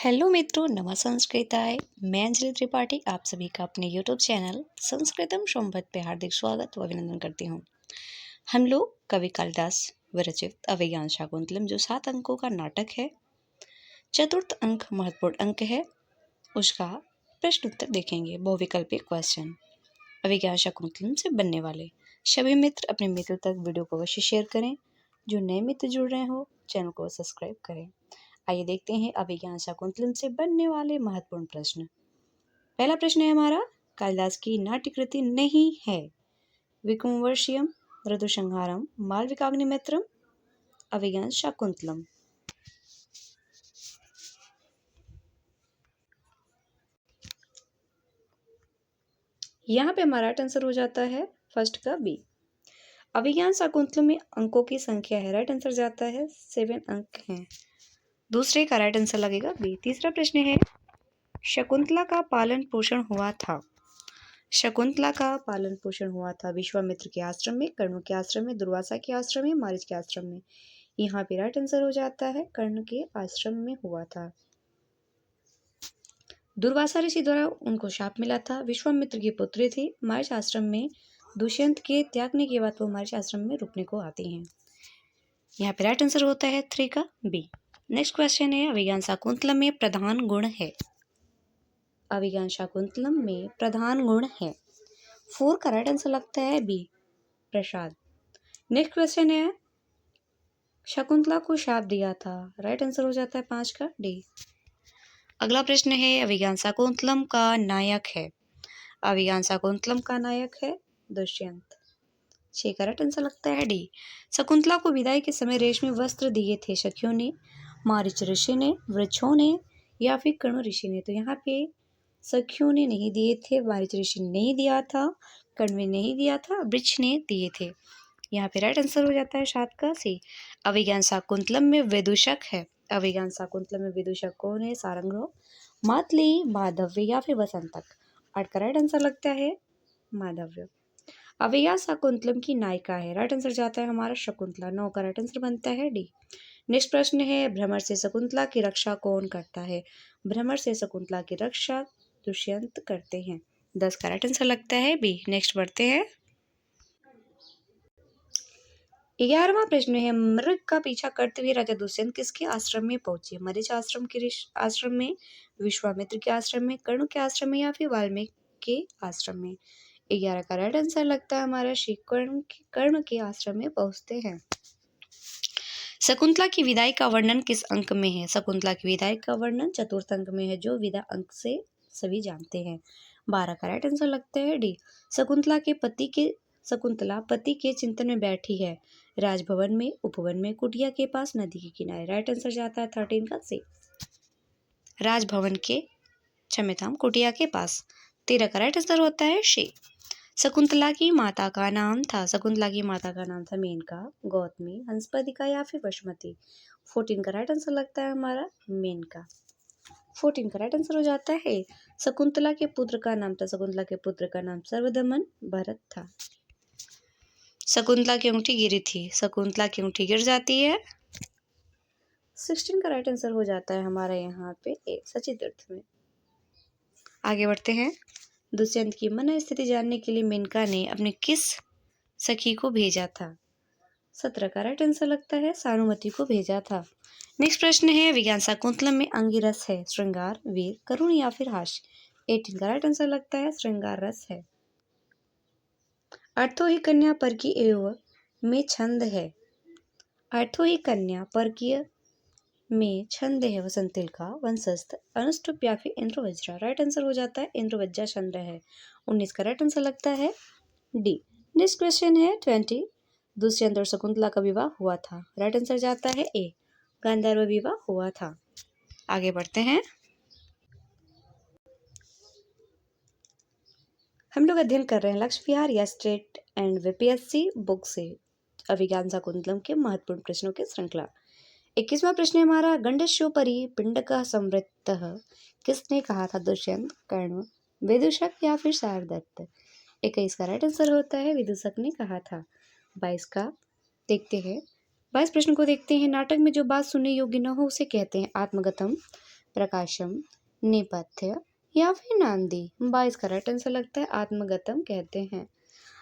Hello मित्रों, नमः संस्कृताय। मैं अंजलि त्रिपाठी आप सभी का अपने यूट्यूब चैनल संस्कृतम संवाद पे हार्दिक स्वागत व अभिनंदन करती हूँ। हम लोग कवि कालिदास विरचित अभिज्ञान शाकुंतलम जो 7 अंकों का नाटक है, चतुर्थ अंक महत्वपूर्ण अंक है, उसका प्रश्न उत्तर देखेंगे। बहुविकल्पी क्वेश्चन अभिज्ञान शाकुंतलम से बनने वाले सभी मित्र अपने मित्रों तक वीडियो को अवश्य शेयर करें। जो नए मित्र जुड़ रहे हो चैनल को सब्सक्राइब करें। आइए देखते हैं अभिज्ञान शाकुंतलम से बनने वाले महत्वपूर्ण प्रश्न। पहला प्रश्न है हमारा, कालिदास की नाट्य कृति नहीं है विक्रमोर्वशीयम, ऋतुसंहारम, मालविकाग्निमित्रम, अभिज्ञान शाकुंतलम। यहाँ पे हमारा राइट आंसर हो जाता है फर्स्ट का बी। अभिज्ञान शाकुंतलम में अंकों की संख्या है, राइट आंसर जाता है 7 अंक हैं। दूसरे का राइट आंसर लगेगा बी। तीसरा प्रश्न है, शकुंतला का पालन पोषण हुआ था। शकुंतला का पालन पोषण हुआ था विश्वामित्र के आश्रम में, कर्ण के आश्रम में, दुर्वासा के आश्रम में, मारीच के आश्रम में। यहाँ पे राइट आंसर हो जाता है कर्ण के आश्रम में हुआ था। दुर्वासा ऋषि द्वारा उनको शाप मिला था। विश्वामित्र की पुत्री थी। मारीच आश्रम में दुष्यंत के त्यागने के बाद वो मारीच आश्रम में रुकने को आती हैं। यहाँ पे राइट आंसर होता है 3 का बी। नेक्स्ट क्वेश्चन है, अभिज्ञान शाकुंतलम में प्रधान गुण है। अभिज्ञान शाकुंतलम में प्रधान गुण है 4 का राइट आंसर लगता है बी, प्रसाद। नेक्स्ट क्वेश्चन है, शकुंतला को शाप दिया था, राइट आंसर हो जाता है 5 का डी। अगला प्रश्न है, अभिज्ञान शाकुंतलम का नायक है। अभिज्ञान शाकुंतलम का नायक है दुष्यंत। 6 का राइट आंसर लगता है डी। शकुंतला को विदाई के समय रेशमी वस्त्र दिए थे सखियों ने, मारीच ऋषि ने, वृक्षों ने या फिर कर्ण ऋषि ने। तो यहाँ पे सखियों ने नहीं दिए थे, मारीच ऋषि ने नहीं दिया था, कर्ण ने नहीं दिया था, वृक्ष ने दिए थे। यहाँ पे राइट आंसर हो जाता है 7 का सी। अभिज्ञान शाकुंतलम में विदूषक है। अभिज्ञान शाकुंतलम में विदूषक कौन है? सारंगधर, मातली, माधव्य या फिर वसंतक। 8 का राइट आंसर लगता है माधव्य। अभिज्ञान शाकुंतलम की नायिका है, राइट आंसर जाता है हमारा शकुंतला। 9 का राइट आंसर बनता है डी। नेक्स्ट प्रश्न है, भ्रमर से शकुंतला की रक्षा कौन करता है? भ्रमर से शकुंतला की रक्षा दुष्यंत करते हैं। 10 का राइट आंसर लगता है बी। नेक्स्ट बढ़ते हैं, 11वां प्रश्न है, मृग का पीछा करते हुए राजा दुष्यंत किसके आश्रम में पहुंचे? मरीच आश्रम में, विश्वामित्र के आश्रम में, कर्ण के आश्रम में या फिर वाल्मीकि के आश्रम में। 11 का राइट आंसर लगता है हमारा श्री कर्ण के आश्रम में पहुंचते हैं। शकुंतला की विदाई का वर्णन किस अंक में है? शकुंतला की विदाई का वर्णन चतुर्थ अंक में है, जो विदा अंक से सभी जानते हैं। 12 का राइट आंसर लगता है डी। शकुंतला पति के चिंतन में बैठी है, राजभवन में, उपवन में, कुटिया के पास, नदी के किनारे। राइट आंसर जाता है 13 का सी, राजभवन के, क्षम्यताम, कुटिया के पास। 13 का राइट आंसर होता है शी। शकुंतला की माता का नाम था। शकुंतला की माता का नाम था मेनका, गौतमी, हंसपदिका या फिर वसुमती। 14 का राइट आंसर लगता है हमारा मेनका। 14 का राइट आंसर हो जाता है। शकुंतला के पुत्र का नाम था, शकुंतला के पुत्र का नाम सर्वदमन भरत था। शकुंतला की अंगूठी गिरी थी, शकुंतला की अंगूठी गिर जाती है। 16 का राइट आंसर हो जाता है हमारा यहाँ पे ए, सचितीर्थ में। आगे बढ़ते हैं, दुष्यंत की मन स्थिति जानने के लिए मेनका ने अपने किस सखी को भेजा था? 17 का राइट आंसर लगता है सानुमति को भेजा था। नेक्स्ट प्रश्न है, विज्ञान शाकुंतलम में अंगिरस है, श्रृंगार, वीर, करुण या फिर हास्य। 18 का राइट आंसर लगता है श्रृंगार रस है। अर्थो ही कन्या परकी एवं में छंद है। अर्थो ही कन्या परकीय में छंद है वसंतिल का, वंशस्थ, अनुष्टुप या फिर इंद्रवज्रा। राइट आंसर हो जाता है इंद्रवज्रा छंद है। 19 का राइट आंसर लगता है डी। नेक्स्ट क्वेश्चन है 20, दुष्यंत और शकुंतला का विवाह हुआ था। राइट आंसर जाता है ए, गांधर्व विवाह हुआ था। आगे बढ़ते हैं, हम लोग अध्ययन कर रहे हैं लक्ष्य विहार या स्टेट एंड वीपीएससी बुक से अभिज्ञान शाकुंतलम के महत्वपूर्ण प्रश्नों की श्रृंखला। 21वां प्रश्न है हमारा, गंडस्योपरि पिंडकः संवृत्तः किसने कहा था? दुष्यंत, कर्ण, विदूषक या फिर शारदत्त। 21 का राइट आंसर होता है विदूषक ने कहा था। 22 का देखते हैं, 22 प्रश्न को देखते हैं, नाटक में जो बात सुनने योग्य न हो उसे कहते हैं आत्मगतम, प्रकाशम, नेपथ्य या फिर नांदी। 22 का राइट आंसर लगता है आत्मगतम कहते हैं।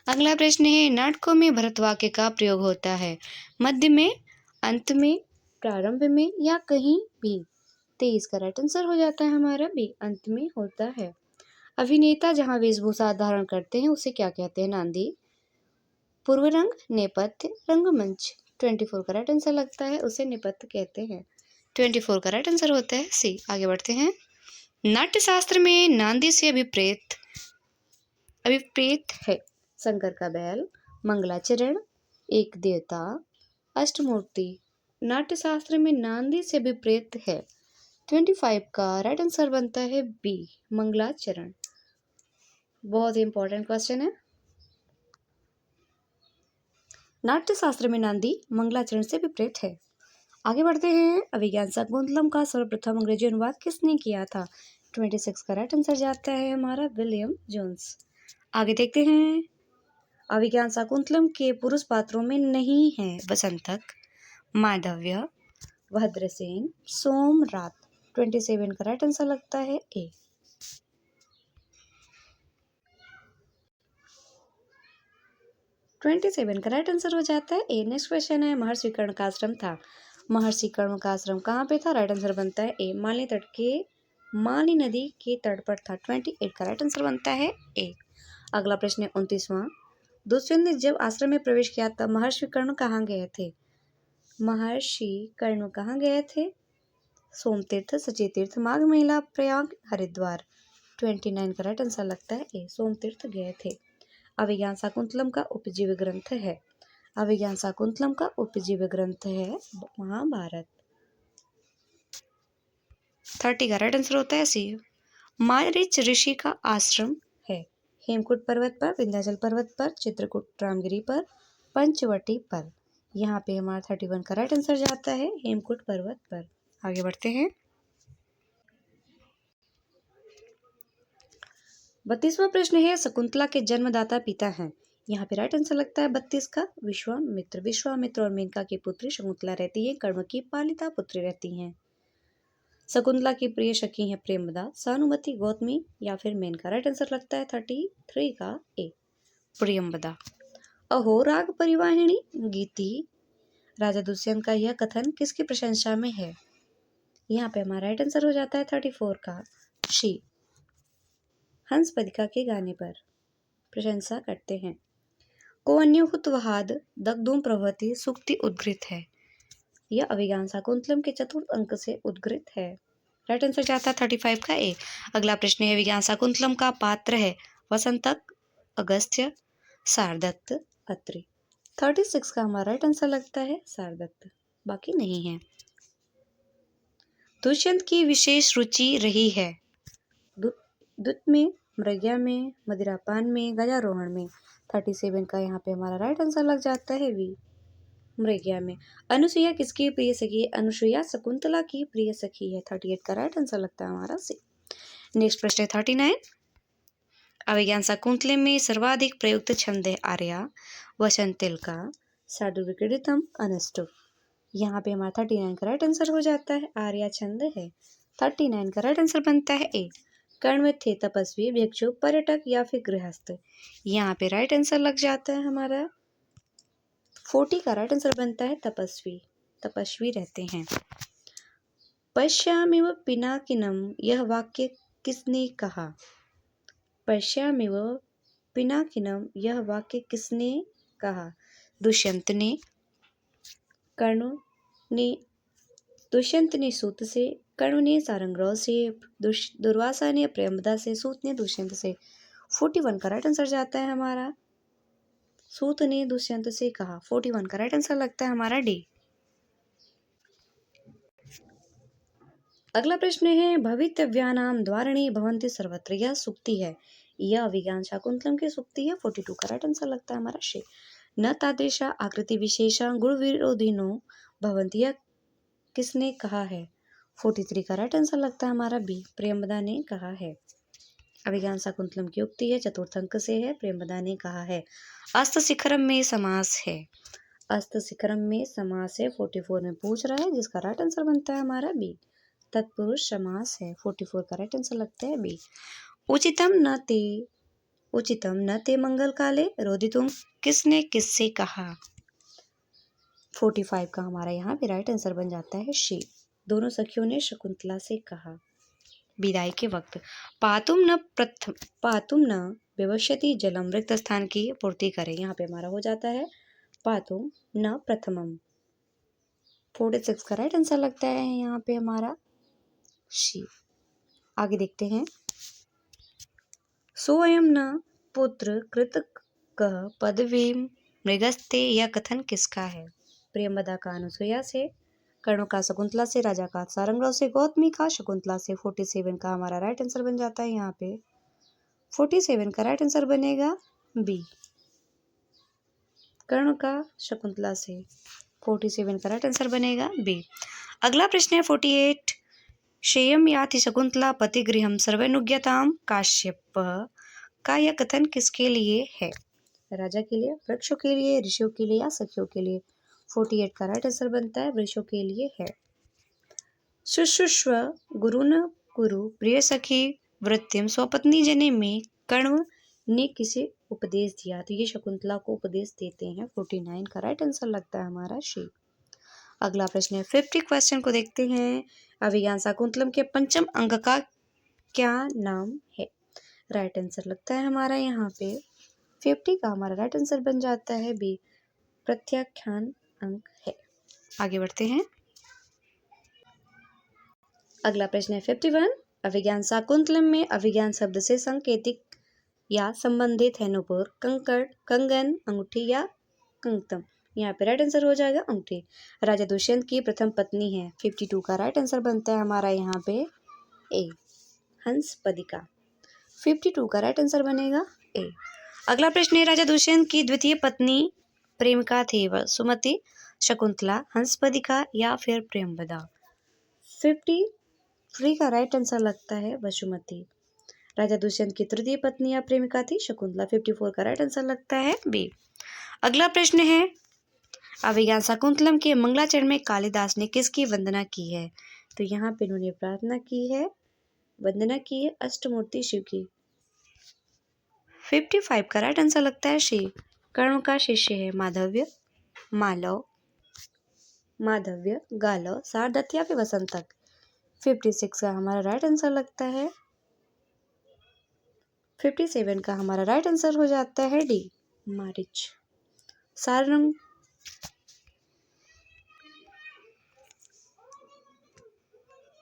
अगला प्रश्न है, नाटकों में भरतवाक्य का प्रयोग होता है मध्य में, अंत में, प्रारंभ में या कहीं भी। 23 का राइट आंसर हो जाता है हमारा बी, अंत में होता है। अभिनेता जहाँ वेशभूषा धारण करते हैं उसे क्या कहते हैं? नांदी, पूर्व रंग, नेपथ्य, रंगमंच। 24 का राइट आंसर लगता है उसे नेपथ्य कहते हैं। 24 का राइट आंसर होता है सी। आगे बढ़ते हैं। नाट्य शास्त्र में नांदी से अभिप्रेत है शंकर का बैल, मंगलाचरण, एक देवता, अष्टमूर्ति। नाट्य शास्त्र में नांदी से अभिप्रेत है। 25 का राइट आंसर बनता है बी, मंगलाचरण। बहुत ही इंपॉर्टेंट क्वेश्चन है। नाट्य शास्त्र में नांदी मंगलाचरण से विपरीत है। आगे बढ़ते हैं। अभिज्ञान शाकुंतलम का सर्वप्रथम अंग्रेजी अनुवाद किसने किया था? 26 का राइट आंसर जाता है हमारा विलियम जोन्स। आगे देखते हैं। अभिज्ञान शाकुंतलम के पुरुष पात्रों में नहीं है वसंतक, माधव्य, भद्रसेन, सोमरात। 27 का राइट आंसर लगता है ए। ट्वेंटी सेवन का राइट आंसर हो जाता है ए। नेक्स्ट क्वेश्चन है, महर्षि कर्ण का आश्रम था। महर्षि कर्ण का आश्रम कहाँ पे था? राइट आंसर बनता है ए, माली नदी के तट पर था। 28 का राइट आंसर बनता है ए। अगला प्रश्न है 29वां। दुष्यंत ने जब आश्रम में प्रवेश किया तब महर्षि कर्ण कहाँ गए थे? महर्षि कर्ण कहाँ गए थे? सोमतीर्थ, सचीतीर्थ, माघ मेला, प्रयाग, हरिद्वार। 29 का राइट आंसर लगता है ए, सोमतीर्थ गए थे। अभिज्ञान शाकुंतलम का उपजीव्य ग्रंथ है। अभिज्ञान शाकुंतलम का उपजीव्य ग्रंथ है महाभारत। 30 का राइट आंसर होता है सी। मारीच ऋषि का आश्रम है हेमकूट पर्वत पर, विंध्याचल पर्वत पर, चित्रकूट रामगिरी पर, पंचवटी पर। यहाँ पे हमारा 31 का राइट आंसर जाता है हेमकूट पर्वत पर। आगे बढ़ते हैं। 32वां प्रश्न है, शकुंतला के जन्मदाता पिता हैं। यहाँ पे राइट आंसर लगता है 32 का विश्वामित्र। विश्वामित्र और मेनका की पुत्री शकुंतला रहती है, कर्ण की पालिता पुत्री रहती हैं। शकुंतला की प्रिय सखी है प्रेमदा, सानुमति, गौतमी या फिर मेनका। राइट आंसर लगता है 33 का ए, प्रियंवदा। अहो राग परिवाहिनी गीति राजा दुष्यंत का यह कथन किसकी प्रशंसा में है? यहाँ पे हमारा राइट आंसर हो जाता है 34 का शी, हंस पदिका के गाने पर प्रशंसा करते हैं। को अन्युहुतवहाद दग्धुम प्रभृति सूक्ति उद्गृत है। यह अभिज्ञान शाकुंतलम के चतुर्थ अंक से उद्गृत है। राइट आंसर जाता है 35 का ए। अगला प्रश्न है, अभिज्ञान शाकुंतलम का पात्र है वसंतक, अगस्त्य, शारदत्त, अत्रि। 36 का हमारा राइट आंसर लगता है शारदत्त, बाकी नहीं है। दुष्यंत की विशेष रुचि रही है दूत में, मृग्या में, मदिरापान में, गजारोहण में। 37 का यहाँ पे हमारा राइट आंसर लग जाता है वी, मृग्या में। अनुसुईया किसकी प्रिय सखी है? अनुसुईया शकुंतला की प्रिय सखी है। 38 का राइट आंसर लगता है हमारा सी। नेक्स्ट प्रश्न है 39। अभिज्ञान शाकुंतलम में सर्वाधिक प्रयुक्त छंद है आर्या, वसंत तिलका, शार्दूलविक्रीडितम, अनुष्टुप। यहाँ पे हमारा 39 का राइट आंसर हो जाता है आर्या छंद है। 39 का राइट आंसर बनता है ए, कर्ण में थे तपस्वी, भिक्षु, पर्यटक या फिर गृहस्थ। यहाँ पे राइट आंसर लग जाता है हमारा 40 का राइट आंसर बनता है तपस्वी, तपस्वी रहते हैं। पश्यामिव पिनाकिनम यह वाक्य किसने कहा? पश्यामिव पिनाकिनम यह वाक्य किसने कहा? दुष्यंत ने, कर्ण ने, दुष्यंत ने सूत से, कर्ण ने सारंगरव से, दुर्वासा ने प्रेमदा से, सूत ने दुष्यंत से। 41 का राइट आंसर जाता है हमारा सूत ने दुष्यंत से कहा। 41 का राइट आंसर लगता है हमारा डी। अगला प्रश्न है, भवितव्यानाम द्वारणी भवन्ति सर्वत्र यह सूक्ति है। यह अभिज्ञान शाकुंतलम की सूक्ति है। 42 का राइट आंसर लगता है हमारा शी। न तादृशा आकृति विशेषा गुण विरोधिनो भवन्ति यह किसने कहा है? 43 का राइट आंसर लगता है हमारा बी, प्रेमदा ने कहा है। अभिज्ञान शाकुंतलम की उक्ति है, चतुर्थ अंक से है, प्रेमदा ने कहा है। अस्त शिखरम में समास है। अस्त शिखरम में समास है 44 में पूछ रहा है, जिसका राइट आंसर बनता है हमारा बी, तत्पुरुष समास है। 44 का राइट आंसर लगता है बी। उचितम न ते मंगल काले रोदितुम किसने किससे कहा। 45 का हमारा यहाँ पे राइट आंसर बन जाता है शी। दोनों सखियों ने शकुंतला से कहा। विदाई के वक्त पातुम न विवश्यति जलम रिक्त स्थान की पूर्ति करें। यहाँ पे हमारा हो जाता है पातुम न प्रथमम। 46 का राइट आंसर लगता है यहाँ पे हमारा शी। आगे देखते हैं। सोयम न पुत्र कृतकः पदवीं मृगस्ते, यह कथन किसका है। प्रियंवदा का अनुसुईया से, कर्ण का शकुंतला से, राजा का सारंगराव से, गौतमी का शकुंतला से। 47 का हमारा राइट आंसर बन जाता है यहाँ पे 47 का राइट आंसर बनेगा बी, कर्ण का शकुंतला से। 47 का राइट आंसर बनेगा बी। अगला प्रश्न है 48। शेयम याति शकुंतला पतिगृहम सर्वनुज्ञताम काश्यप का यह कथन किसके लिए है। राजा के लिए, वृक्षों के लिए, ऋषियों के लिए या सखियों के लिए। 48 का राइट आंसर बनता है वृक्षों के लिए है। शुश्रूष्व गुरुन कुरु प्रिय सखी वृत्तिम स्वपत्नी जने में कर्ण ने किसे उपदेश दिया। तो ये शकुंतला को उपदेश देते हैं। 49 का राइट आंसर लगता है हमारा शी। अगला प्रश्न है 50 क्वेश्चन को देखते हैं। अभिज्ञान शाकुंतलम के पंचम अंक का क्या नाम है। राइट आंसर लगता है हमारा यहाँ पे 50 का हमारा राइट आंसर बन जाता है बी, प्रत्याख्यान अंक है। आगे बढ़ते हैं। अगला प्रश्न है 51। अभिज्ञान शाकुंतलम में अभिज्ञान शब्द से संकेतिक या संबंधित है नुपुर, कंकड़, कंगन, अंगूठी या कंगतम। यहाँ पे राइट आंसर हो जाएगा अंगूठी। राजा दुष्यंत की प्रथम पत्नी है। 52 का राइट आंसर बनता है हमारा यहाँ पे ए, हंसपदिका। 52 का राइट आंसर बनेगा ए। अगला प्रश्न है राजा दुष्यंत की द्वितीय पत्नी प्रेमिका थी वह सुमति, शकुंतला, हंसपदिका या फिर प्रियंवदा। 53 का राइट आंसर लगता है वसुमति। राजा दुष्यंत की तृतीय पत्नी या प्रेमिका थी शकुंतला। 54 का राइट आंसर लगता है बी। अगला प्रश्न है अभिज्ञान शाकुंतलम के मंगलाचरण में कालिदास ने किसकी वंदना की है। तो यहाँ पे उन्होंने प्रार्थना की है, वंदना की है अष्टमूर्ति शिव की। 55 का राइट आंसर लगता है शी। कर्ण का शिष्य है माधव्य, गालव, शारदत्त या फिर वसंतक। 56 का हमारा राइट आंसर लगता है 57 का हमारा राइट आंसर हो जाता है डी, मारिच। सारंग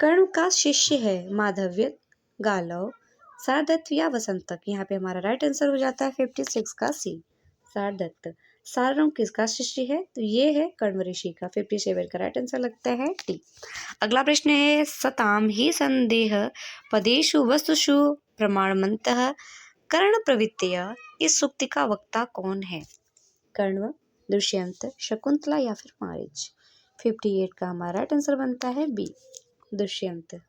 कर्ण का शिष्य है माधव्य, गालव, शारदत्त या वसंतक। यहाँ पे हमारा राइट आंसर हो जाता है 56 का सी, शारदत्त। सारंग किसका शिष्य है। तो ये है कण्व ऋषि का। 57 का राइट आंसर लगता है टी। अगला प्रश्न है सताम ही संदेह पदेषु वस्तुषु प्रमाणमन्तः कर्ण प्रवृत्तय, इस सूक्ति का वक्ता कौन है। कर्ण, दुष्यंत, शकुंतला या फिर मारीच। 58 का हमारा राइट आंसर बनता है बी, दुष्यंत।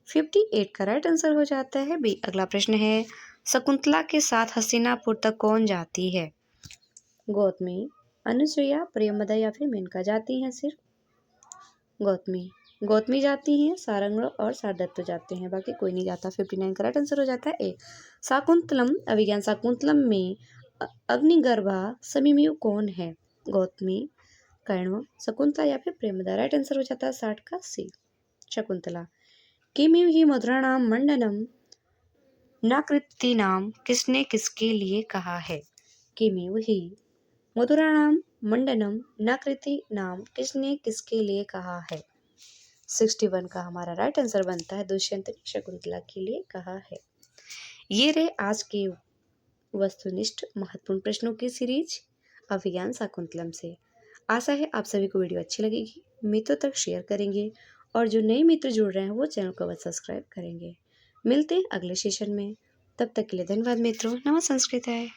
58 का राइट आंसर हो जाता है बी। अगला प्रश्न है शकुंतला के साथ हस्तिनापुर तक कौन जाती है। गौतमी, अनुसुईया, प्रियंवदा या फिर मेनका जाती हैं। सिर्फ गौतमी जाती हैं, सारंगराव और शारदत्त जाते हैं, बाकी कोई नहीं जाता। 59 का राइट आंसर हो जाता है ए। शाकुंतलम अभिज्ञान शाकुंतलम में अग्निगर्भा समीमयु कौन है। गौतमी, कर्ण, शकुंतला या फिर प्रेमदा। राइट आंसर हो जाता है 60 का सी, शकुंतला। किमिव ही मधुराणाम मंडनम नाकृतीनाम, किसने किसके लिए कहा है। किमिव ही मधुराणाम मंडनम नाकृति नाम, किसने किसके लिए कहा है। 61 का हमारा राइट आंसर बनता है दुष्यंत ने शकुंतला के लिए कहा है। ये रहे आज के वस्तुनिष्ठ महत्वपूर्ण प्रश्नों की सीरीज अभिज्ञान शाकुंतलम से। आशा है आप सभी को वीडियो अच्छी लगेगी, मित्रों तक शेयर करेंगे और जो नए मित्र जुड़ रहे हैं वो चैनल को बस सब्सक्राइब करेंगे। मिलते हैं अगले सेशन में, तब तक के लिए धन्यवाद मित्रों। नमः संस्कृत है।